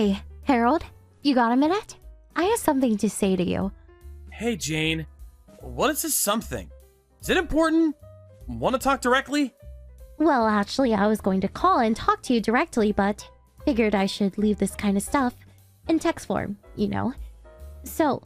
Hey, Harold, you got a minute? I have something to say to you. Hey, Jane. What is this something? Is it important? Want to talk directly? Well, actually, I was going to call and talk to you directly, but figured I should leave this kind of stuff in text form, you know. So,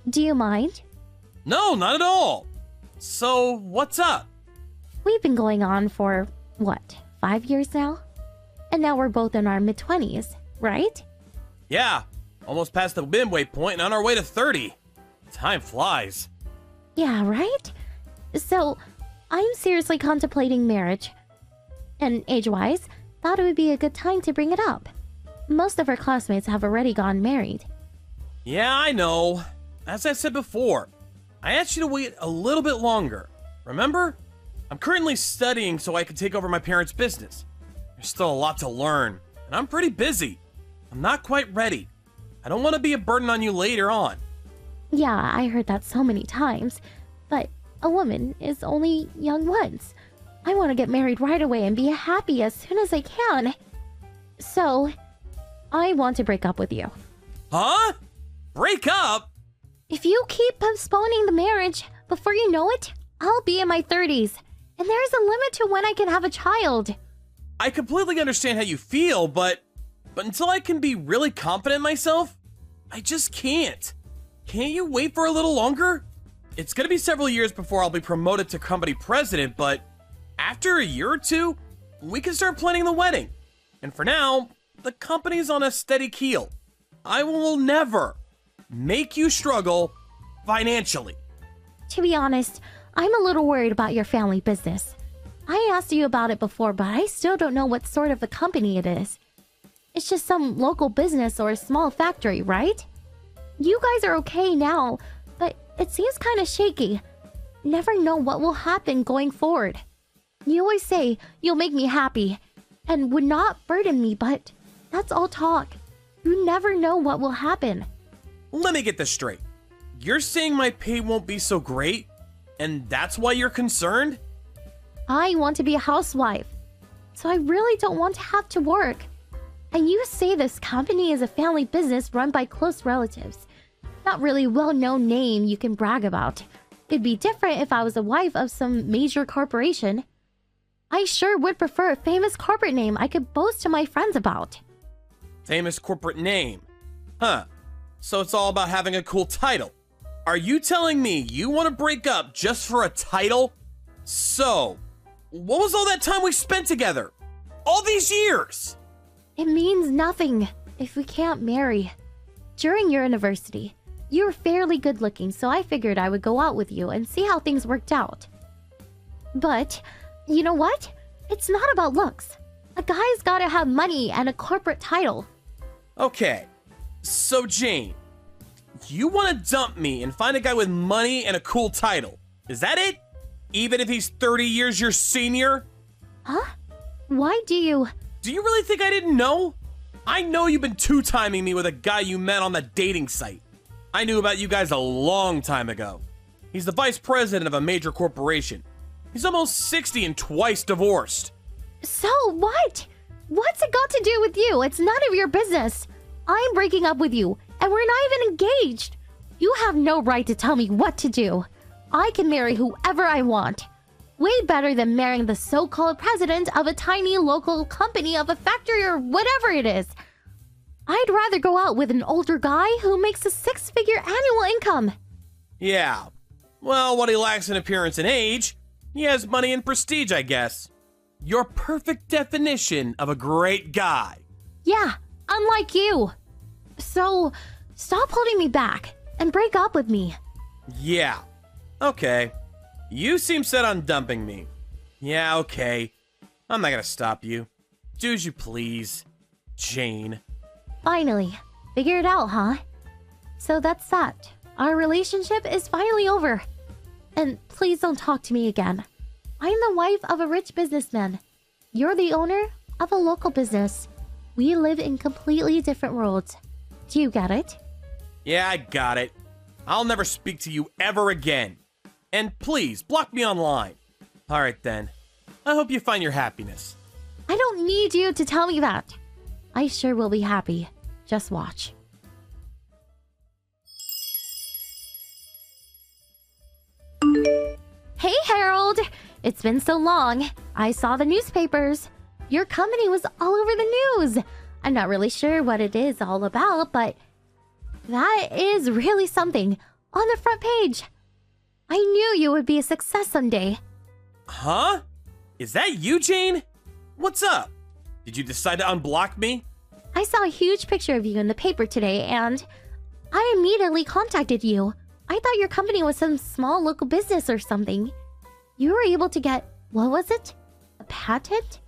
do you mind? No, not at all. So, what's up? We've been going on for, what, 5 years now? And now we're both in our mid-20s, right? Yeah, almost past the midway point and on our way to 30. Time flies. Yeah, right? So, I'm seriously contemplating marriage. And age-wise, thought it would be a good time to bring it up. Most of our classmates have already gotten married. Yeah, I know. As I said before, I asked you to wait a little bit longer. Remember? I'm currently studying so I can take over my parents' business. There's still a lot to learn, and I'm pretty busy. I'm not quite ready. I don't want to be a burden on you later on. Yeah, I heard that so many times. But a woman is only young once. I want to get married right away and be happy as soon as I can. So, I want to break up with you. Huh? Break up? If you keep postponing the marriage, before you know it, I'll be in my 30s. And there's a limit to when I can have a child. I completely understand how you feel, but until I can be really confident in myself, I just can't. Can't you wait for a little longer? It's gonna be several years before I'll be promoted to company president, but after a year or two, we can start planning the wedding. And for now, the company's on a steady keel. I will never make you struggle financially. To be honest, I'm a little worried about your family business. I asked you about it before, but I still don't know what sort of a company it is. It's just some local business or a small factory, right? You guys are okay now, but it seems kind of shaky. Never know what will happen going forward. You always say you'll make me happy and would not burden me, but that's all talk. You never know what will happen. Let me get this straight. You're saying my pay won't be so great, and that's why you're concerned? I want to be a housewife, so I really don't want to have to work. And you say this company is a family business run by close relatives. Not really a well-known name you can brag about. It'd be different if I was a wife of some major corporation. I sure would prefer a famous corporate name I could boast to my friends about. Famous corporate name? Huh. So it's all about having a cool title. Are you telling me you want to break up just for a title? So, what was all that time we spent together? All these years? It means nothing if we can't marry. During your university, you were fairly good looking, so I figured I would go out with you and see how things worked out. But, you know what? It's not about looks. A guy's gotta have money and a corporate title. Okay, so Jane, you want to dump me and find a guy with money and a cool title. Is that it? Even if he's 30 years your senior? Huh? Why do you... Do you really think I didn't know? I know you've been two-timing me with a guy you met on the dating site. I knew about you guys a long time ago. He's the vice president of a major corporation. He's almost 60 and twice divorced. So what? What's it got to do with you? It's none of your business. I'm breaking up with you, and we're not even engaged. You have no right to tell me what to do. I can marry whoever I want. Way better than marrying the so-called president of a tiny local company of a factory or whatever it is. I'd rather go out with an older guy who makes a six-figure annual income. Yeah. Well, what he lacks in appearance and age, he has money and prestige, I guess. Your perfect definition of a great guy. Yeah, unlike you. So, stop holding me back and break up with me. Yeah. Okay. You seem set on dumping me. Yeah, okay. I'm not gonna stop you. Do as you please, Jane. Finally. Figure it out, huh? So that's that. Our relationship is finally over. And please don't talk to me again. I'm the wife of a rich businessman. You're the owner of a local business. We live in completely different worlds. Do you get it? Yeah, I got it. I'll never speak to you ever again. And please, block me online. Alright then. I hope you find your happiness. I don't need you to tell me that. I sure will be happy. Just watch. Hey, Harold! It's been so long. I saw the newspapers. Your company was all over the news. I'm not really sure what it is all about, but that is really something. On the front page. I knew you would be a success someday. Huh? Is that you, Jane? What's up? Did you decide to unblock me? I saw a huge picture of you in the paper today, and I immediately contacted you. I thought your company was some small local business or something. You were able to get, what was it? A patent?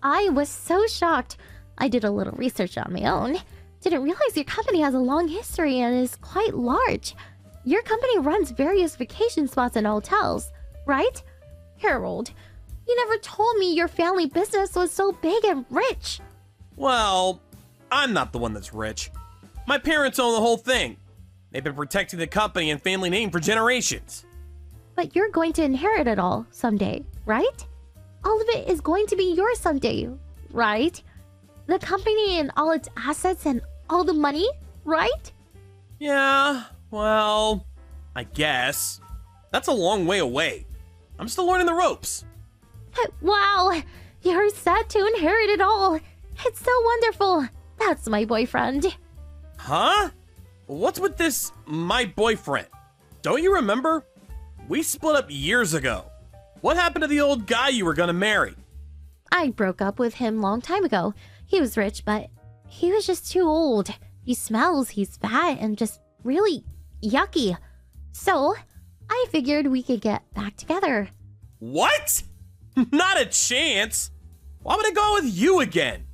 I was so shocked. I did a little research on my own. Didn't realize your company has a long history and is quite large. Your company runs various vacation spots and hotels, right? Harold, you never told me your family business was so big and rich. Well, I'm not the one that's rich. My parents own the whole thing. They've been protecting the company and family name for generations. But you're going to inherit it all someday, right? All of it is going to be yours someday, right? The company and all its assets and all the money, right? Yeah, well, I guess. That's a long way away. I'm still learning the ropes. Wow, you're set to inherit it all. It's so wonderful. That's my boyfriend. Huh? What's with this, my boyfriend? Don't you remember? We split up years ago. What happened to the old guy you were gonna marry? I broke up with him long time ago. He was rich, but he was just too old. He smells, he's fat, and just really yucky. So, I figured we could get back together. What? Not a chance. Why would I go with you again?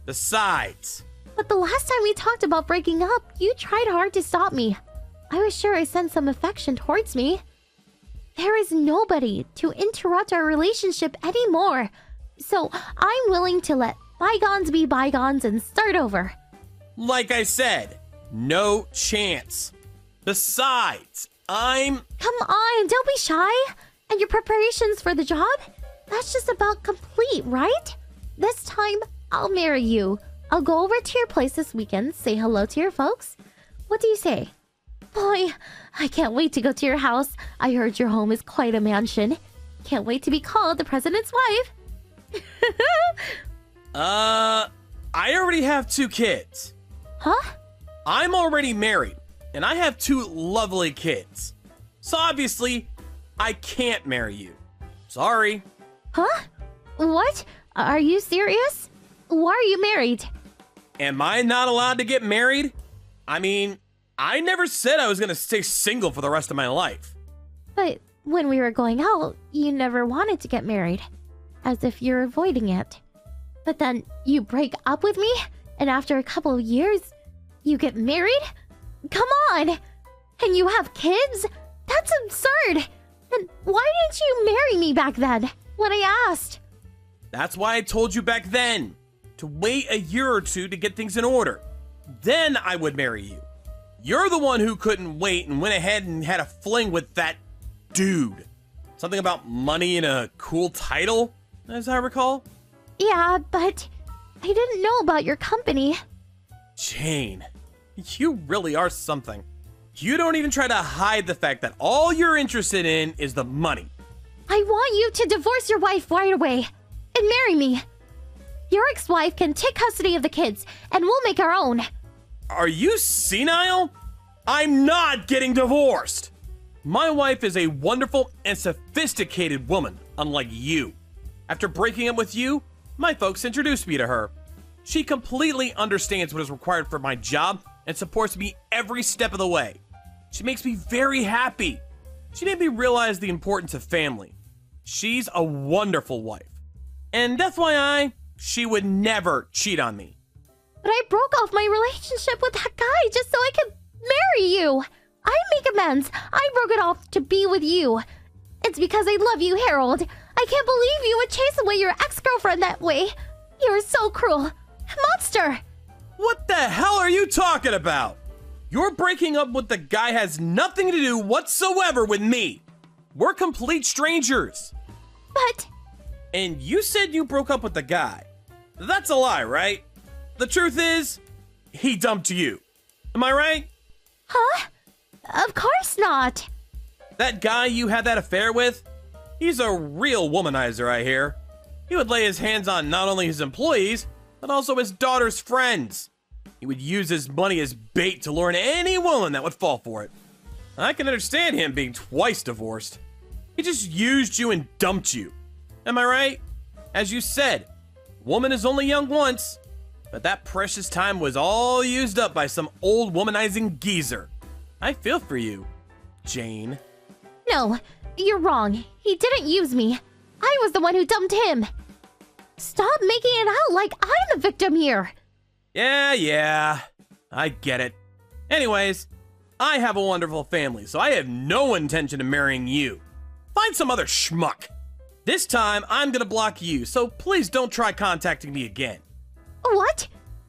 Besides... But the last time we talked about breaking up, you tried hard to stop me. I was sure I sensed some affection towards me. There is nobody to interrupt our relationship anymore. So I'm willing to let bygones be bygones and start over. Like I said, no chance. Besides, I'm... Come on, don't be shy. And your preparations for the job? That's just about complete, right? This time, I'll marry you. I'll go over to your place this weekend, say hello to your folks. What do you say? Boy, I can't wait to go to your house. I heard your home is quite a mansion. Can't wait to be called the president's wife. I already have 2 kids. Huh? I'm already married, and I have 2 lovely kids. So obviously, I can't marry you. Sorry. Huh? What? Are you serious? Why are you married? Am I not allowed to get married? I mean, I never said I was gonna stay single for the rest of my life. But when we were going out, you never wanted to get married. As if you're avoiding it. But then you break up with me, and after a couple of years, you get married? Come on! And you have kids? That's absurd! And why didn't you marry me back then, when I asked? That's why I told you back then, to wait a year or 2 to get things in order. Then I would marry you. You're the one who couldn't wait and went ahead and had a fling with that dude. Something about money and a cool title, as I recall. Yeah, but I didn't know about your company. Jane, you really are something. You don't even try to hide the fact that all you're interested in is the money. I want you to divorce your wife right away and marry me. Your ex-wife can take custody of the kids, and we'll make our own. Are you senile? I'm not getting divorced. My wife is a wonderful and sophisticated woman, unlike you. After breaking up with you, my folks introduced me to her. She completely understands what is required for my job and supports me every step of the way. She makes me very happy. She made me realize the importance of family. She's a wonderful wife. And FYI, she would never cheat on me. But I broke off my relationship with that guy just so I could marry you. I make amends. I broke it off to be with you. It's because I love you, Harold. I can't believe you would chase away your ex-girlfriend that way. You're so cruel. Monster! What the hell are you talking about? Your breaking up with the guy has nothing to do whatsoever with me. We're complete strangers. But... And you said you broke up with the guy. That's a lie, right? The truth is, he dumped you. Am I right? Huh? Of course not. That guy you had that affair with? He's a real womanizer, I hear. He would lay his hands on not only his employees, but also his daughter's friends. He would use his money as bait to lure in any woman that would fall for it. I can understand him being twice divorced. He just used you and dumped you. Am I right? As you said, woman is only young once, but that precious time was all used up by some old womanizing geezer. I feel for you, Jane. No, you're wrong. He didn't use me. I was the one who dumped him. Stop making it out like I'm the victim here. Yeah, I get it. Anyways, I have a wonderful family, so I have no intention of marrying you. Find some other schmuck. This time, I'm gonna block you, so please don't try contacting me again. What?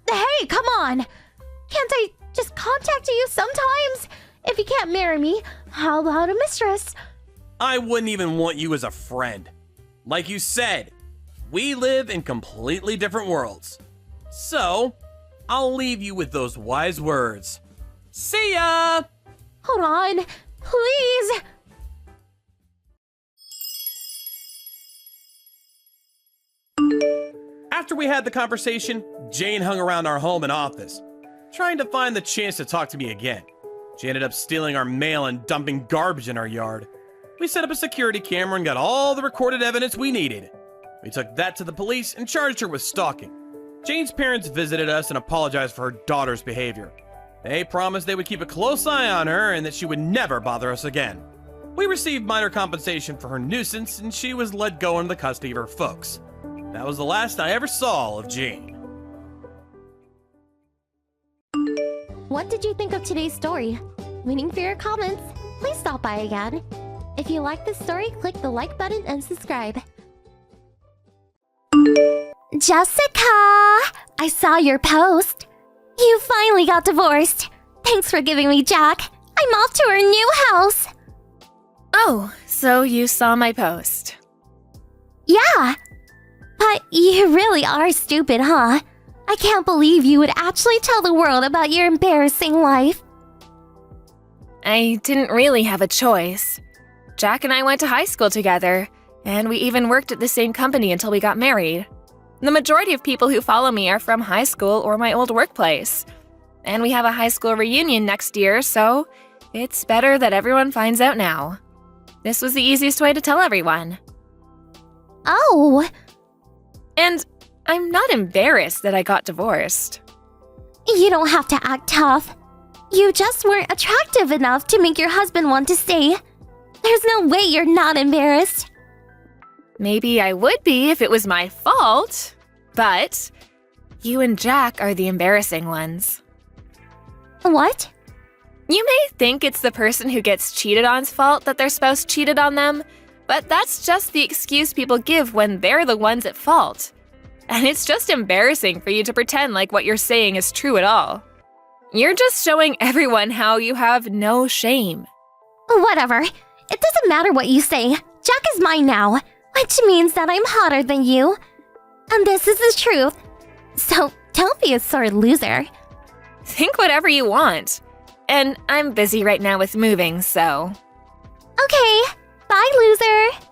Hey, come on. Can't I just contact you sometimes? If you can't marry me, how about a mistress? I wouldn't even want you as a friend. Like you said, we live in completely different worlds. So, I'll leave you with those wise words. See ya! Hold on, please. After we had the conversation, Jane hung around our home and office, trying to find the chance to talk to me again. She ended up stealing our mail and dumping garbage in our yard. We set up a security camera and got all the recorded evidence we needed. We took that to the police and charged her with stalking. Jane's parents visited us and apologized for her daughter's behavior. They promised they would keep a close eye on her and that she would never bother us again. We received minor compensation for her nuisance and she was let go into the custody of her folks. That was the last I ever saw of Jane. What did you think of today's story? Waiting for your comments. Please stop by again. If you like this story, click the like button and subscribe. Jessica! I saw your post. You finally got divorced. Thanks for giving me Jack. I'm off to our new house. Oh, so you saw my post. Yeah. But you really are stupid, huh? I can't believe you would actually tell the world about your embarrassing life. I didn't really have a choice. Jack and I went to high school together, and we even worked at the same company until we got married. The majority of people who follow me are from high school or my old workplace. And we have a high school reunion next year, so it's better that everyone finds out now. This was the easiest way to tell everyone. Oh. And I'm not embarrassed that I got divorced. You don't have to act tough. You just weren't attractive enough to make your husband want to stay. There's no way you're not embarrassed. Maybe I would be if it was my fault, but you and Jack are the embarrassing ones. What? You may think it's the person who gets cheated on's fault that their spouse cheated on them, but that's just the excuse people give when they're the ones at fault. And it's just embarrassing for you to pretend like what you're saying is true at all. You're just showing everyone how you have no shame. Whatever. It doesn't matter what you say. Jack is mine now, which means that I'm hotter than you. And this is the truth. So don't be a sore loser. Think whatever you want. And I'm busy right now with moving, so... Okay. Bye, loser.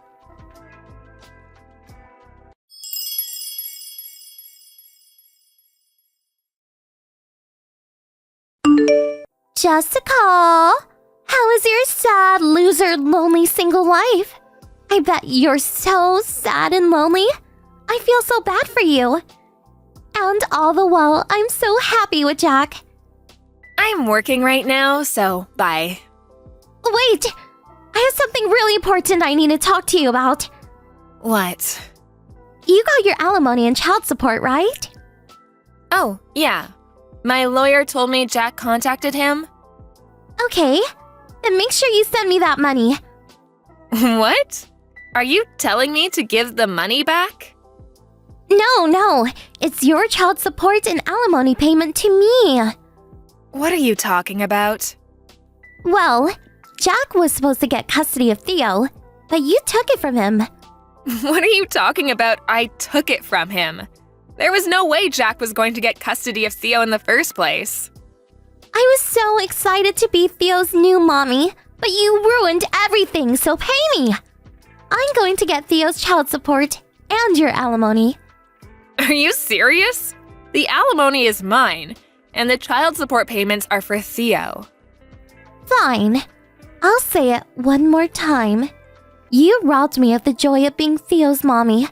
Jessica, how is your sad, loser, lonely single life? I bet you're so sad and lonely. I feel so bad for you. And all the while, I'm so happy with Jack. I'm working right now, so bye. Wait! I have something really important I need to talk to you about. What? You got your alimony and child support, right? Oh, yeah. My lawyer told me Jack contacted him. Okay. Then make sure you send me that money. What? Are you telling me to give the money back? No. It's your child support and alimony payment to me. What are you talking about? Well, Jack was supposed to get custody of Theo, but you took it from him. What are you talking about? I took it from him. There was no way Jack was going to get custody of Theo in the first place. I was so excited to be Theo's new mommy, but you ruined everything, so pay me. I'm going to get Theo's child support and your alimony. Are you serious? The alimony is mine, and the child support payments are for Theo. Fine. I'll say it one more time. You robbed me of the joy of being Theo's mommy.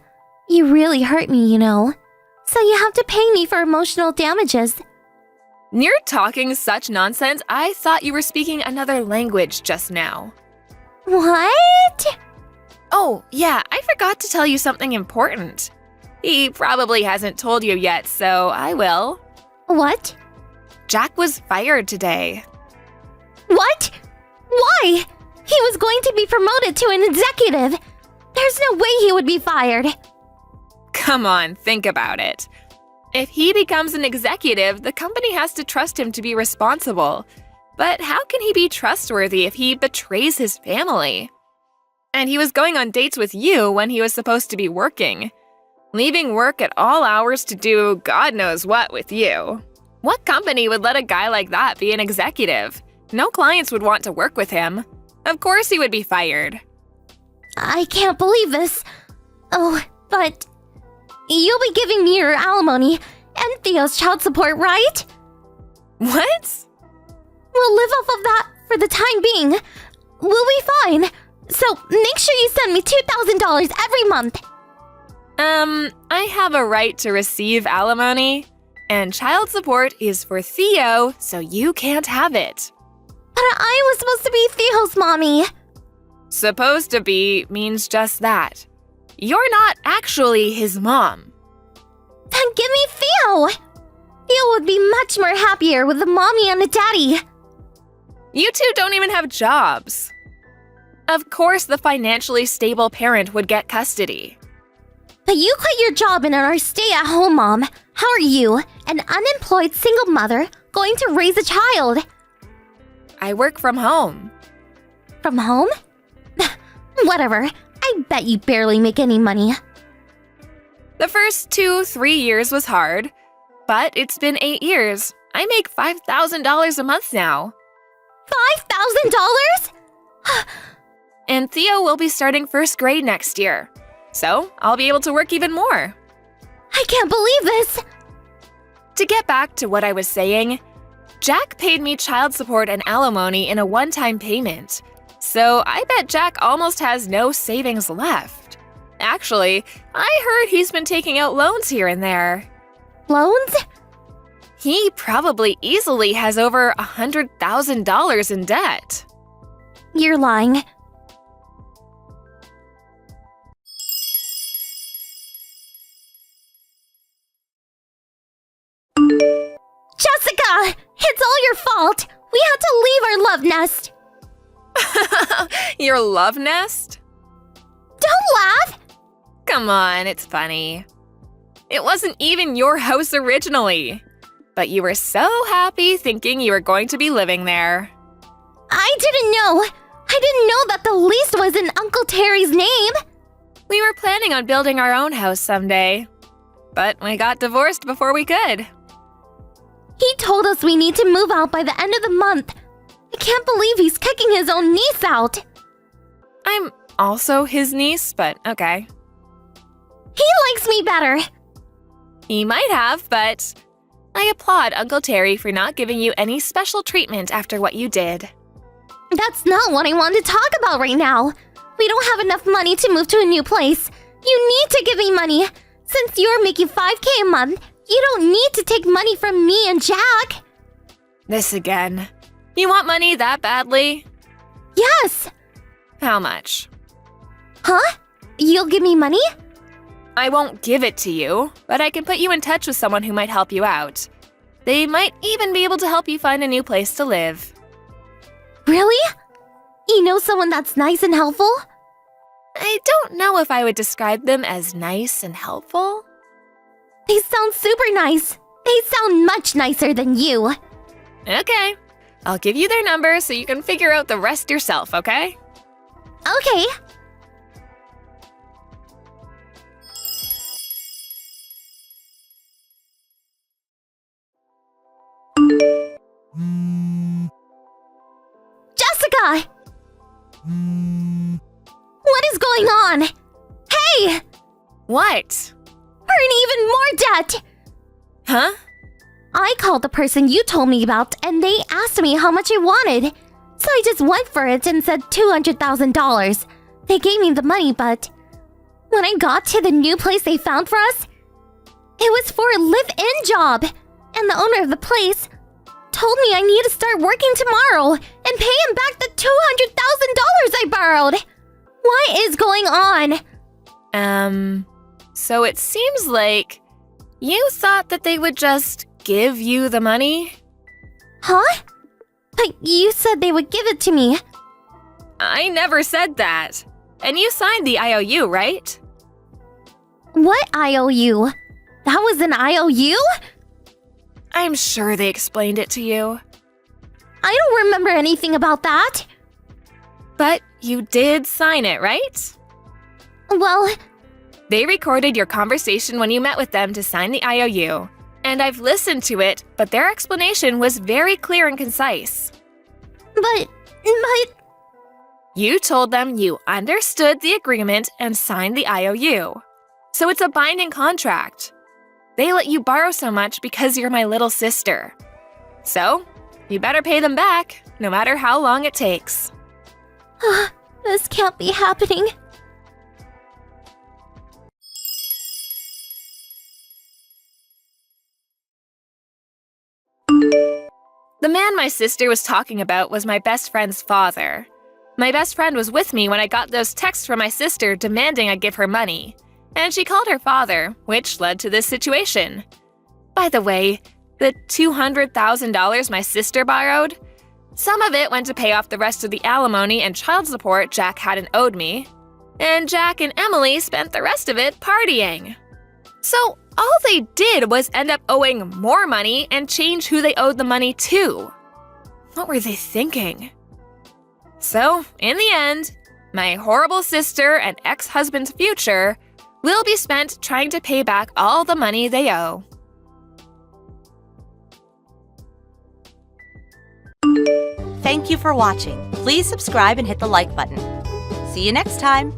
You really hurt me, you know. So you have to pay me for emotional damages. You're talking such nonsense, I thought you were speaking another language just now. What? Oh, yeah, I forgot to tell you something important. He probably hasn't told you yet, so I will. What? Jack was fired today. What? Why? He was going to be promoted to an executive. There's no way he would be fired. Come on, think about it. If he becomes an executive, the company has to trust him to be responsible. But how can he be trustworthy if he betrays his family? And he was going on dates with you when he was supposed to be working. Leaving work at all hours to do God knows what with you. What company would let a guy like that be an executive? No clients would want to work with him. Of course he would be fired. I can't believe this. Oh, but you'll be giving me your alimony and Theo's child support, right? What? We'll live off of that for the time being. We'll be fine. So make sure you send me $2,000 every month. I have a right to receive alimony, and child support is for Theo, so you can't have it. But I was supposed to be Theo's mommy. Supposed to be means just that. You're not actually his mom. Then give me Theo. Theo would be much more happier with a mommy and a daddy. You two don't even have jobs. Of course, the financially stable parent would get custody. But you quit your job and are a stay-at-home mom. How are you, an unemployed single mother, going to raise a child? I work from home. From home? Whatever. I bet you barely make any money. The first 2-3 years was hard, but it's been 8 years. I make $5,000 a month now. $5,000? And Theo will be starting first grade next year. So I'll be able to work even more. I can't believe this. To get back to what I was saying, Jack paid me child support and alimony in a one-time payment. So I bet Jack almost has no savings left. Actually, I heard he's been taking out loans here and there. Loans? He probably easily has over $100,000 in debt. You're lying. Jessica! It's all your fault! We had to leave our love nest! Your love nest? Don't laugh! Come on, it's funny. It wasn't even your house originally. But you were so happy thinking you were going to be living there. I didn't know! I didn't know that the lease was in Uncle Terry's name! We were planning on building our own house someday. But we got divorced before we could. He told us we need to move out by the end of the month. I can't believe he's kicking his own niece out. I'm also his niece, but okay. He likes me better. He might have, but I applaud Uncle Terry for not giving you any special treatment after what you did. That's not what I want to talk about right now. We don't have enough money to move to a new place. You need to give me money. Since you're making $5,000 a month, you don't need to take money from me and Jack. This again. You want money that badly? Yes. How much? Huh? You'll give me money? I won't give it to you, but I can put you in touch with someone who might help you out. They might even be able to help you find a new place to live. Really? You know someone that's nice and helpful? I don't know if I would describe them as nice and helpful. They sound super nice. They sound much nicer than you. Okay. I'll give you their number so you can figure out the rest yourself, okay? Okay. Jessica! What is going on? Hey! What? We're in even more debt! Huh? I called the person you told me about and they asked me how much I wanted. So I just went for it and said $200,000. They gave me the money, but when I got to the new place they found for us, it was for a live-in job. And the owner of the place told me I need to start working tomorrow and pay him back the $200,000 I borrowed. What is going on? So it seems like you thought that they would just give you the money? Huh? But you said they would give it to me. I never said that. And you signed the IOU, right? What IOU? That was an IOU? I'm sure they explained it to you. I don't remember anything about that. But you did sign it, right? Well, They recorded your conversation when you met with them to sign the IOU. And I've listened to it, but their explanation was very clear and concise. but... You told them you understood the agreement and signed the IOU. So it's a binding contract. They let you borrow so much because you're my little sister. So, you better pay them back, no matter how long it takes. This can't be happening. The man my sister was talking about was my best friend's father. My best friend was with me when I got those texts from my sister demanding I give her money. And she called her father, which led to this situation. By the way, the $200,000 my sister borrowed, some of it went to pay off the rest of the alimony and child support Jack hadn't owed me. And Jack and Emily spent the rest of it partying. So all they did was end up owing more money and change who they owed the money to. What were they thinking? So, in the end, my horrible sister and ex-husband's future will be spent trying to pay back all the money they owe. Thank you for watching. Please subscribe and hit the like button. See you next time.